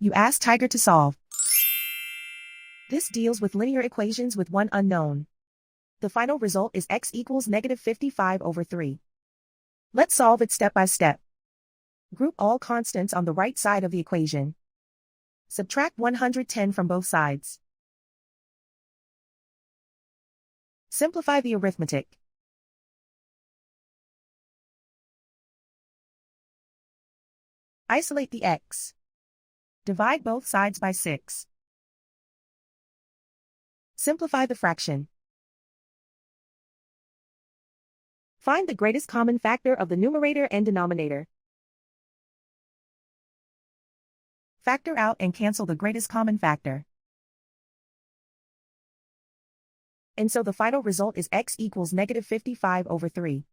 You ask Tiger to solve. This deals with linear equations with one unknown. The final result is x equals -55/3. Let's solve it step by step. Group all constants on the right side of the equation. Subtract 110 from both sides. Simplify the arithmetic. Isolate the x. Divide both sides by 6. Simplify the fraction. Find the greatest common factor of the numerator and denominator. Factor out and cancel the greatest common factor. And so the final result is x equals -55/3.